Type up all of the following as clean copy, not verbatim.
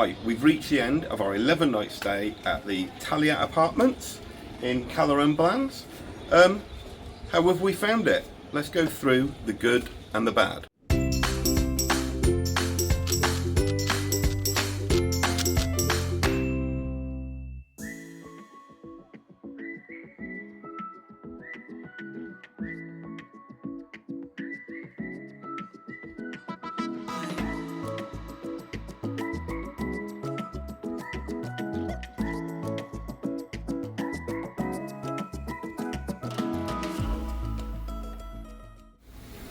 Right, we've reached the end of our 11-night stay at the Talayot Apartments in Cala and Blanes. How have we found it? Let's go through the good and the bad.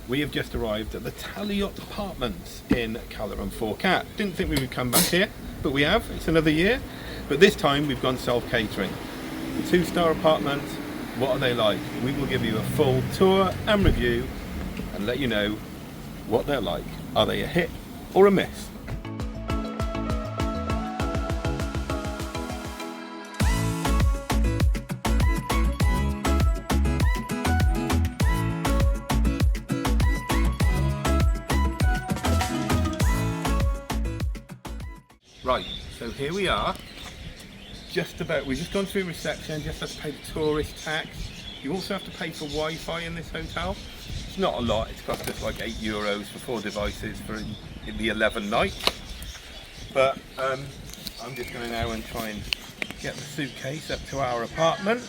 We have just arrived at the Talayot Apartments in Cala and Forcat. Didn't think we would come back here, but we have. It's another year. But this time we've gone self-catering. 2-star apartments, what are they like? We will give you a full tour and review and let you know what they're like. Are they a hit or a miss? Right, so here we are, we've just gone through reception, just have to pay the tourist tax. You also have to pay for Wi-Fi in this hotel. It's not a lot, it's cost us like €8 for 4 devices for the 11 nights. But I'm just going to now and try and get the suitcase up to our apartment,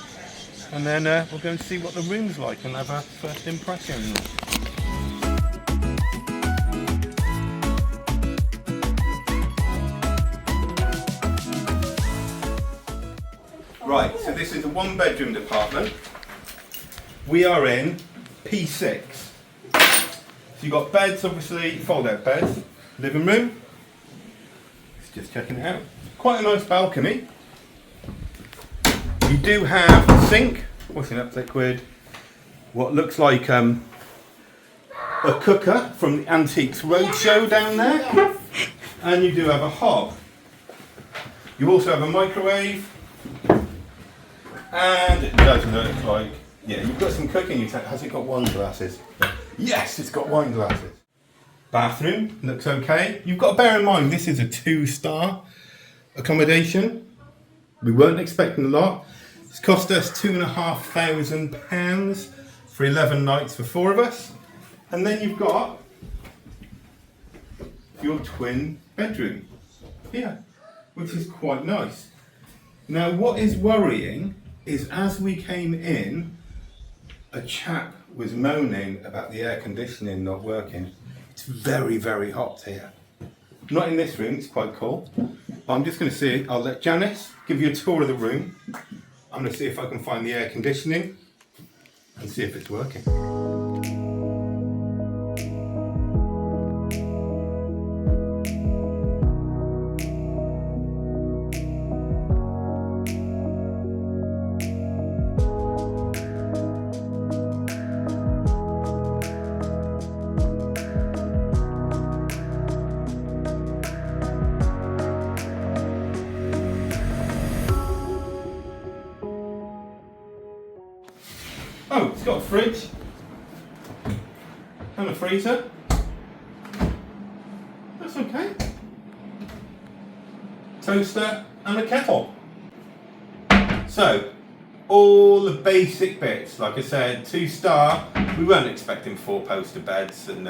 and then we'll go and see what the room's like and have our first impressions. Right, so this is a 1-bedroom apartment. We are in P6. So you've got beds, obviously, fold-out beds. Living room. Just checking it out. Quite a nice balcony. You do have a sink, washing up liquid. What looks like a cooker from the Antiques Roadshow down there. And you do have a hob. You also have a microwave. And it does look like, yeah, you've got some cooking utensils. Has it got wine glasses? Yes, it's got wine glasses. Bathroom looks okay. You've got to bear in mind this is a 2-star accommodation. We weren't expecting a lot. It's cost us £2,500 for 11 nights for 4 of us. And then you've got your twin bedroom here, which is quite nice. Now, what is worrying is as we came in, a chap was moaning about the air conditioning not working. It's very, very hot here. Not in this room, it's quite cool. But I'm just going to see, I'll let Janice give you a tour of the room. I'm going to see if I can find the air conditioning and see if it's working. Oh, it's got a fridge and a freezer. That's okay. Toaster and a kettle. So, all the basic bits, like I said, 2-star. We weren't expecting 4-poster beds and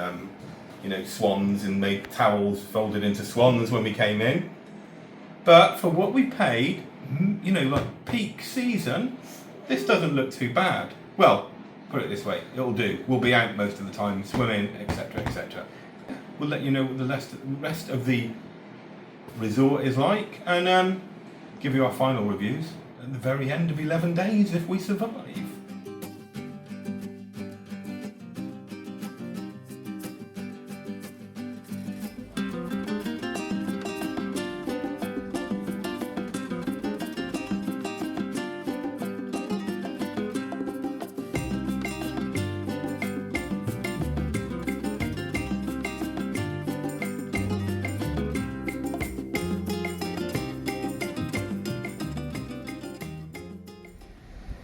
swans and made towels folded into swans when we came in. But for what we paid, like peak season, this doesn't look too bad. Well, put it this way, it'll do. We'll be out most of the time, swimming, etc, etc. We'll let you know what the rest of the resort is like, and give you our final reviews at the very end of 11 days if we survive.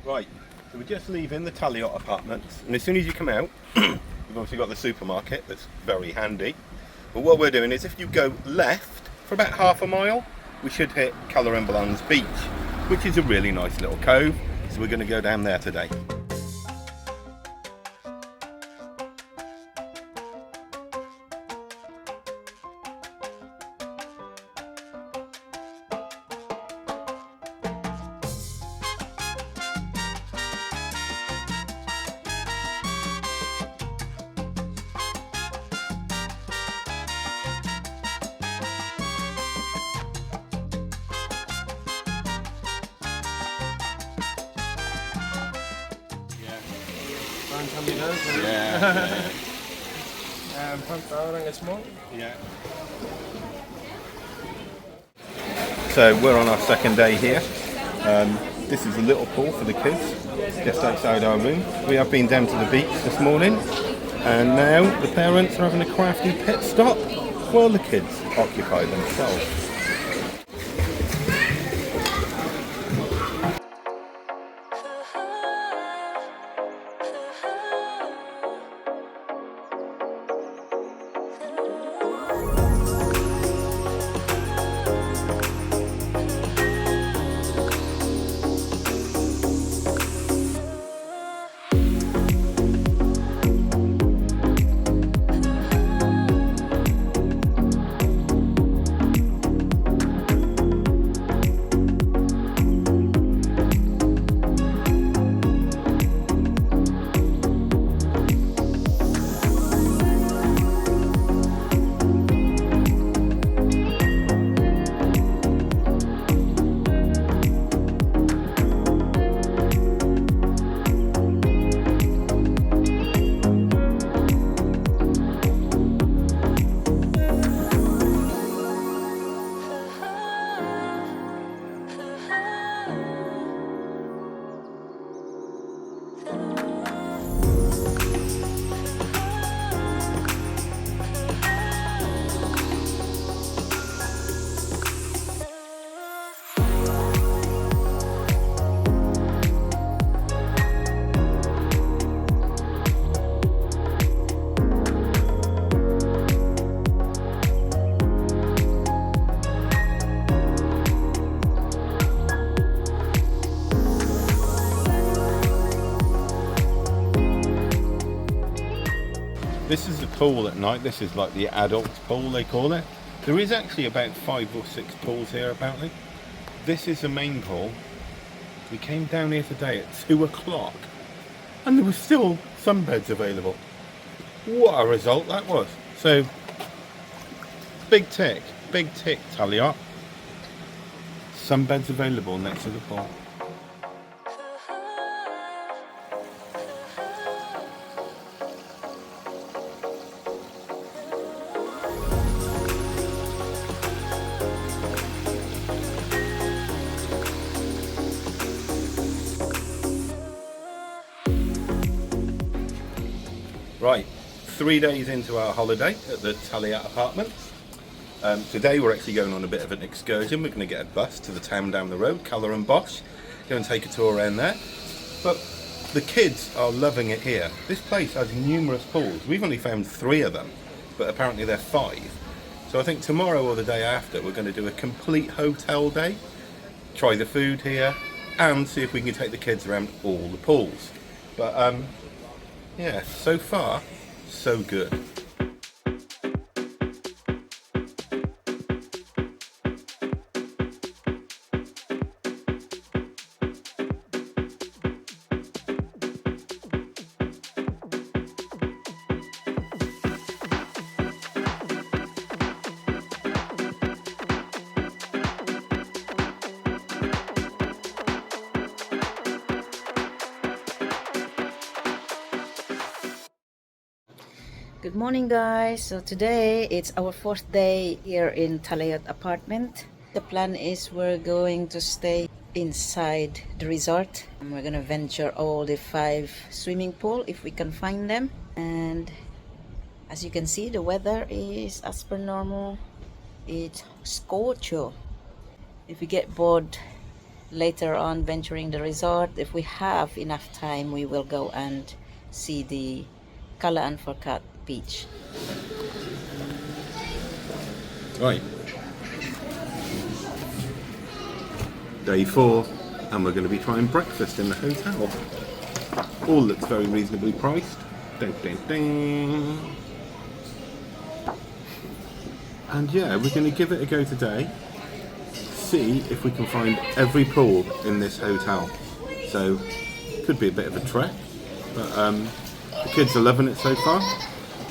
Right, so we're just leaving the Talayot Apartments, and as soon as you come out, you've obviously got the supermarket that's very handy. But what we're doing is if you go left, for about half a mile, we should hit Cala and Blanes beach, which is a really nice little cove. So we're going to go down there today. Yeah. Yeah. So we're on our second day here. This is a little pool for the kids, just outside our room. We have been down to the beach this morning, and now the parents are having a crafty pit stop while the kids occupy themselves. This is the pool at night. This is like the adult pool, they call it. There is actually about 5 or 6 pools here apparently. This is the main pool. We came down here today at 2 o'clock and there were still sunbeds available. What a result that was. So, big tick, Talayot. Sunbeds available next to the pool. Right, 3 days into our holiday at the Talayot Apartments. Today we're actually going on a bit of an excursion. We're going to get a bus to the town down the road, Cala and Bosch, go and take a tour around there. But the kids are loving it here. This place has numerous pools. We've only found 3 of them, but apparently they're 5. So I think tomorrow or the day after we're going to do a complete hotel day, try the food here, and see if we can take the kids around all the pools. But yeah, so far, so good. Good morning guys. So today it's our 4th day here in Talayot Apartment. The plan is we're going to stay inside the resort and we're gonna venture all the 5 swimming pool if we can find them. And as you can see, the weather is as per normal. It's scorcho. If we get bored later on venturing the resort, if we have enough time, we will go and see the Cala and Forcat beach. Right, day 4, and we're going to be trying breakfast in the hotel. All looks very reasonably priced. Ding, ding, ding. And yeah, we're going to give it a go today. See if we can find every pool in this hotel. So, could be a bit of a trek, but the kids are loving it so far.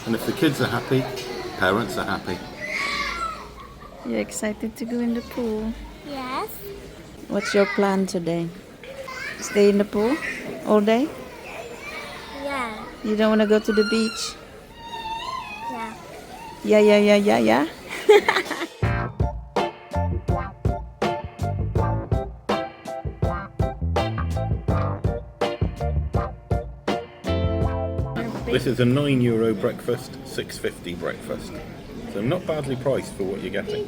And if the kids are happy, parents are happy. You're excited to go in the pool? Yes. What's your plan today? Stay in the pool all day? Yeah. You don't want to go to the beach? Yeah. Yeah. This is a €9 breakfast, $6.50 breakfast. So not badly priced for what you're getting.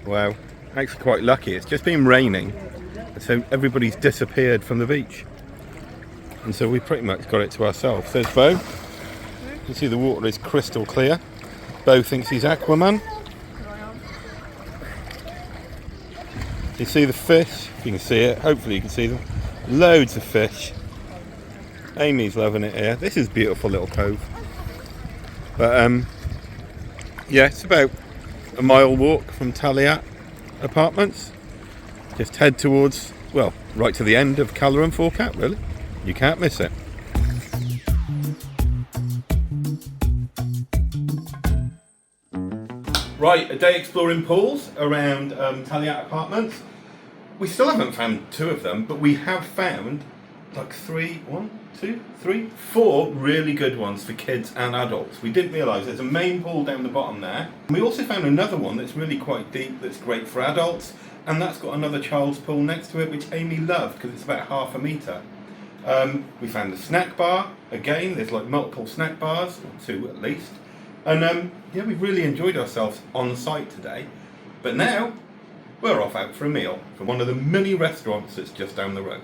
Wow, actually quite lucky. It's just been raining, so everybody's disappeared from the beach. And so we pretty much got it to ourselves. There's Bo. You can see the water is crystal clear. Bo thinks he's Aquaman. You see the fish, if you can see it, hopefully you can see them. Loads of fish. Amy's loving it here. This is a beautiful little cove. But yeah, it's about a mile walk from Talayot Apartments. Just head towards, well, right to the end of Cala and Forcat, really. You can't miss it. Right, a day exploring pools around Talayot Apartments. We still haven't found 2 of them, but we have found like 4 really good ones for kids and adults. We didn't realise there's a main pool down the bottom there. We also found another one that's really quite deep, that's great for adults, and that's got another child's pool next to it, which Amy loved because it's about half a metre. We found the snack bar. Again, there's like multiple snack bars, or 2 at least. And yeah, we really enjoyed ourselves on site today. But now we're off out for a meal from one of the many restaurants that's just down the road.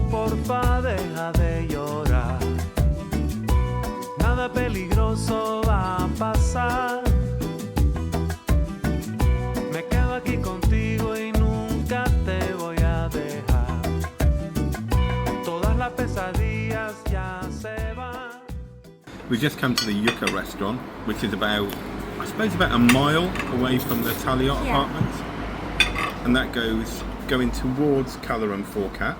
Porfa, deja de llorar. Nada peligroso va a pasar. Me quedo aquí contigo y nunca te voy a dejar. Todas las pesadillas ya se van. We've just come to the Yucca restaurant, which is about, I suppose, about a mile away from the Talayot Apartments. And that going towards Cala and Forcat.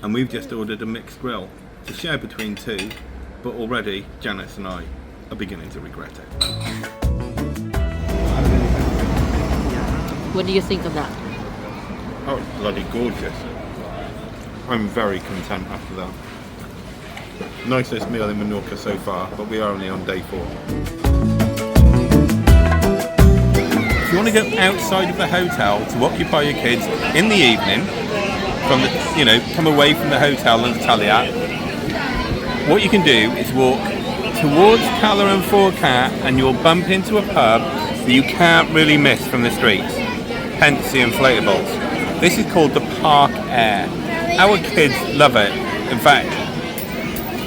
And we've just ordered a mixed grill to share between two, but already Janice and I are beginning to regret it. What do you think of that? Oh, it's bloody gorgeous. I'm very content after that. Nicest meal in Menorca so far, but we are only on day 4. If you want to go outside of the hotel to occupy your kids in the evening, from the, come away from the hotel and Talayot, what you can do is walk towards Cala and Forcat and you'll bump into a pub that you can't really miss from the streets, hence the inflatables. This is called the Park Air. Our kids love it. In fact,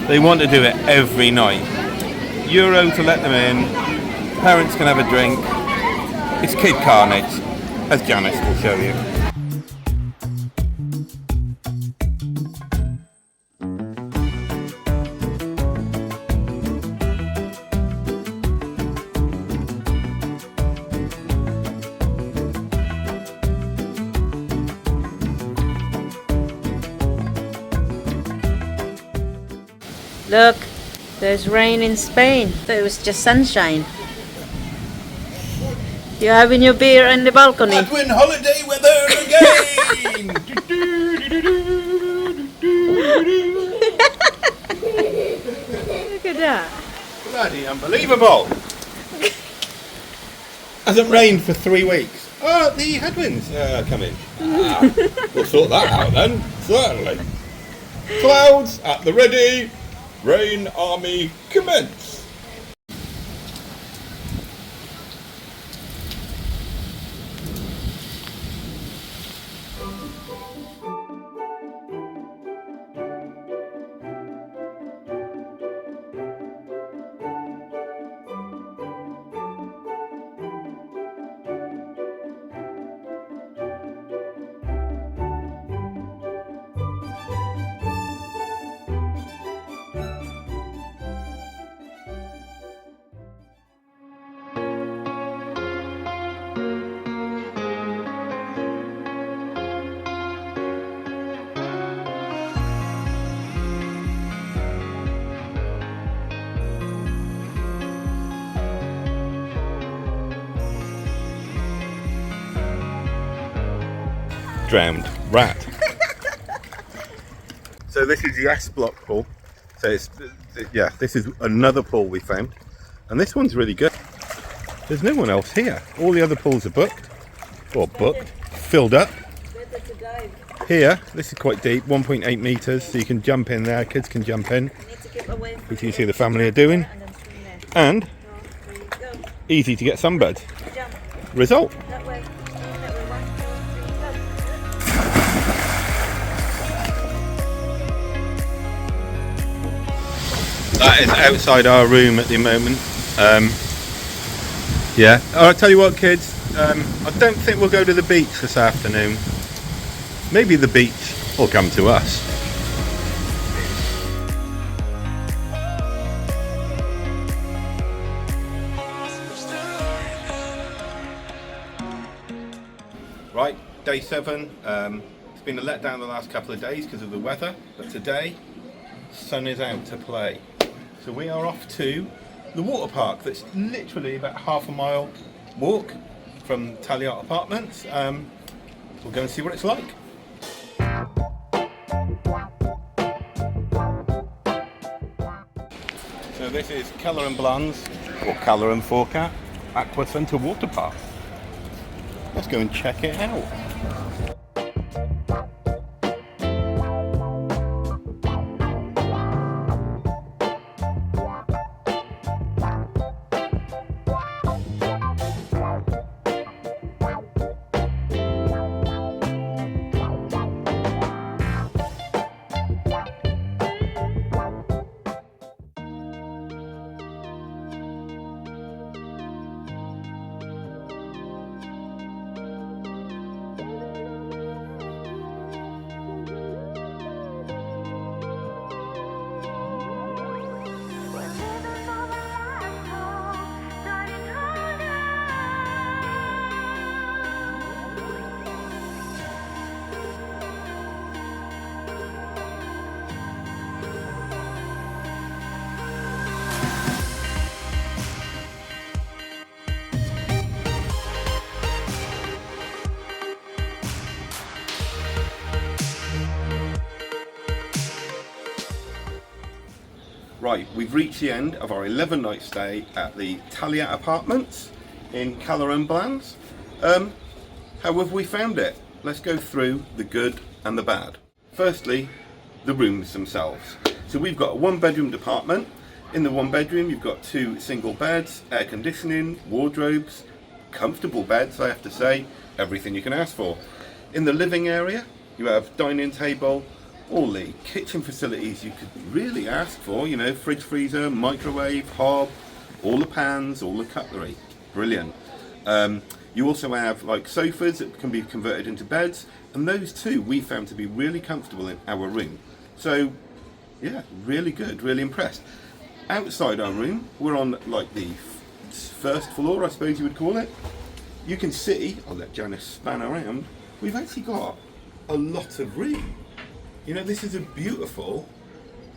they want to do it every night. €1 to let them in, parents can have a drink. It's kid carnage, as Janice will show you. Look, there's rain in Spain. Thought it was just sunshine. You're having your beer on the balcony. We're in holiday weather again! Look at that. Bloody unbelievable! Hasn't rained for 3 weeks. Oh, the headwinds are coming. We'll sort that out then, certainly. Clouds at the ready. Rain army commence. Drowned rat. So this is the S block pool. So it's, this is another pool we found, and this one's really good. There's no one else here. All the other pools are booked, filled up. Here, this is quite deep, 1.8 meters, so you can jump in there. Kids can jump in, which you see the family are doing, and easy to get sunbed. Result. That is outside our room at the moment. I'll tell you what, kids, I don't think we'll go to the beach this afternoon. Maybe the beach will come to us. Right, day 7. It's been a letdown the last couple of days because of the weather, but today, sun is out to play. So we are off to the water park that's literally about half a mile walk from Talayot Apartments. We'll go and see what it's like. So this is Cala and Blanes, or Cala and Forcat, Aqua Centre Water Park. Let's go and check it out. Right, we've reached the end of our 11-night stay at the Talayot Apartments in Cala and Blanes. How have we found it? Let's go through the good and the bad. Firstly, the rooms themselves. So we've got a 1-bedroom apartment. In the 1 bedroom, you've got 2 single beds, air conditioning, wardrobes, comfortable beds, I have to say, everything you can ask for. In the living area, you have dining table, all the kitchen facilities you could really ask for, you know, fridge, freezer, microwave, hob, all the pans, all the cutlery. Brilliant. You also have like sofas that can be converted into beds, and those too we found to be really comfortable in our room. So yeah, really good, really impressed. Outside our room, we're on like the first floor, I suppose you would call it. You can see, I'll let Janice span around, we've actually got a lot of room. You know, this is a beautiful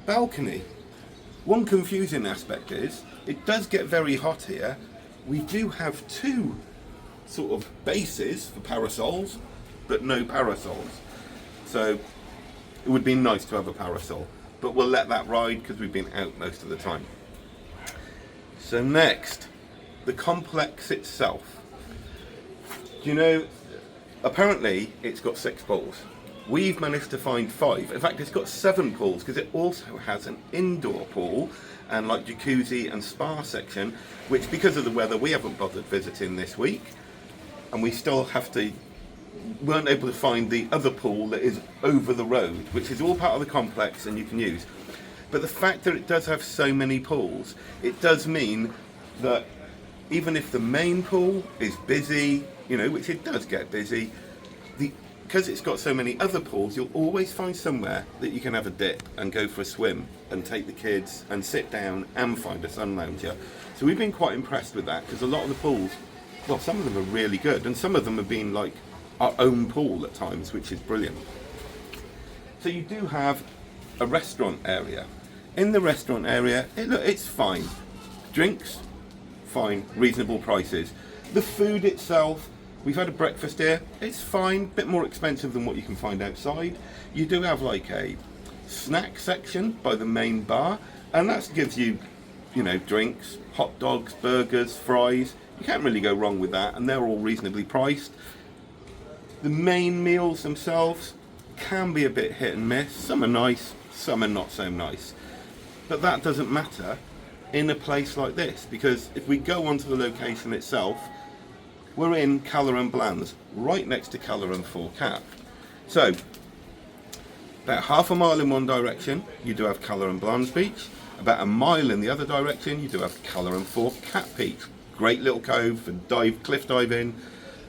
balcony. One confusing aspect is, it does get very hot here. We do have 2 sort of bases for parasols, but no parasols. So it would be nice to have a parasol, but we'll let that ride because we've been out most of the time. So next, the complex itself. You know, apparently it's got 6 pools. We've managed to find 5. In fact, it's got 7 pools because it also has an indoor pool and like jacuzzi and spa section, which because of the weather we haven't bothered visiting this week, and we still weren't able to find the other pool that is over the road, which is all part of the complex and you can use. But the fact that it does have so many pools, it does mean that even if the main pool is busy, you know, which it does get busy, because it's got so many other pools, you'll always find somewhere that you can have a dip and go for a swim and take the kids and sit down and find a sun lounger. So we've been quite impressed with that because a lot of the pools, well, some of them are really good and some of them have been like our own pool at times, which is brilliant. So you do have a restaurant area. In the restaurant area, it's fine. Drinks, fine, reasonable prices. The food itself, we've had a breakfast here, it's fine, bit more expensive than what you can find outside. You do have like a snack section by the main bar, and that gives you, you know, drinks, hot dogs, burgers, fries. You can't really go wrong with that, and they're all reasonably priced. The main meals themselves can be a bit hit and miss. Some are nice, some are not so nice. But that doesn't matter in a place like this, because if we go onto the location itself, we're in Cala and Blanes, right next to Cala and Forcat. So, about half a mile in one direction, you do have Cala and Blanes Beach. About a mile in the other direction, you do have Cala and Forcat Beach. Great little cove for cliff diving,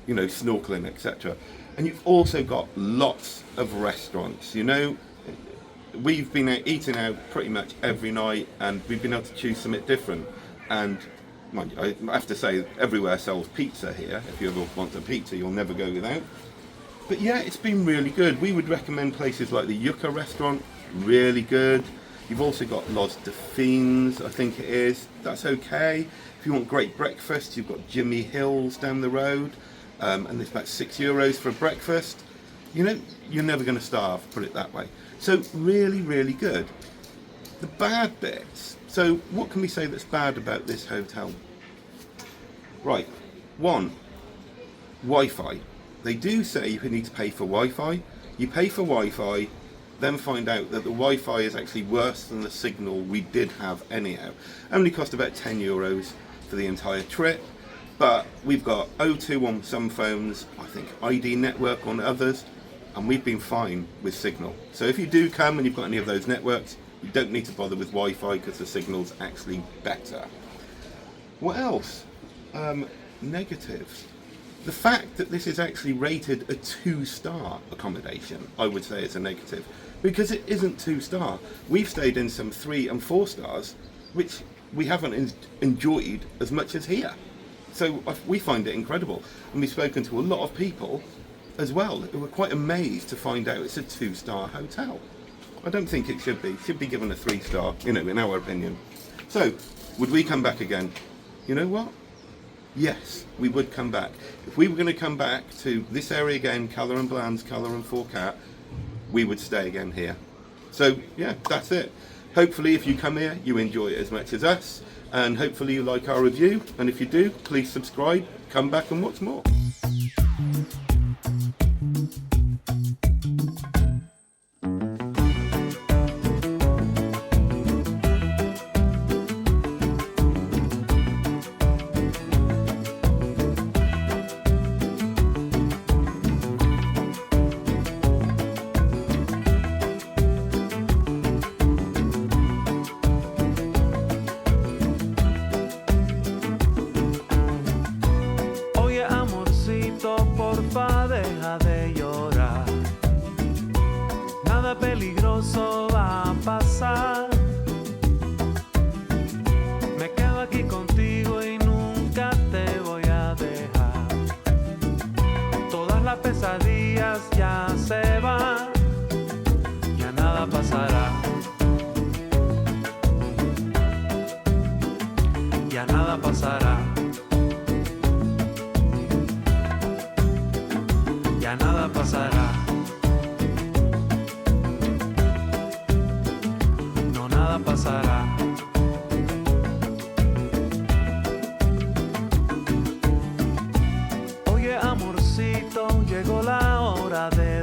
you know, snorkeling, etc. And you've also got lots of restaurants. You know, we've been eating out pretty much every night, and we've been able to choose something different. And I have to say, everywhere sells pizza here. If you ever want a pizza, you'll never go without. But yeah, it's been really good. We would recommend places like the Yucca restaurant, really good. You've also got Los Delfines, I think it is. That's okay. If you want great breakfast, you've got Jimmy Hill's down the road. and it's about €6 for a breakfast. You know, you're never going to starve, put it that way. So really, really good. The bad bits. So what can we say that's bad about this hotel? Right, one, Wi-Fi. They do say you need to pay for Wi-Fi. You pay for Wi-Fi, then find out that the Wi-Fi is actually worse than the signal we did have anyhow. Only cost about €10 for the entire trip, but we've got O2 on some phones, I think ID network on others, and we've been fine with signal. So if you do come and you've got any of those networks, you don't need to bother with Wi-Fi because the signal's actually better. What else? Negatives. The fact that this is actually rated a 2-star accommodation, I would say is a negative, because it isn't 2-star. We've stayed in some 3 and 4 stars, which we haven't enjoyed as much as here. So we find it incredible. And we've spoken to a lot of people as well who were quite amazed to find out it's a 2-star hotel. I don't think it should be. It should be given a 3-star, you know, in our opinion. So, would we come back again? You know what? Yes, we would come back. If we were going to come back to this area again, Cala and Blanes, Cala and Forcat, we would stay again here. So, yeah, that's it. Hopefully, if you come here, you enjoy it as much as us, and hopefully you like our review. And if you do, please subscribe, come back and watch more. Porfa, deja de llorar. Nada peligroso va a pasar. Me quedo aquí contigo y nunca te voy a dejar. Todas las pesadillas ya se van. Ya nada pasará. Ya nada pasará. Ya nada pasará. No, nada pasará. Oye, amorcito, llegó la hora de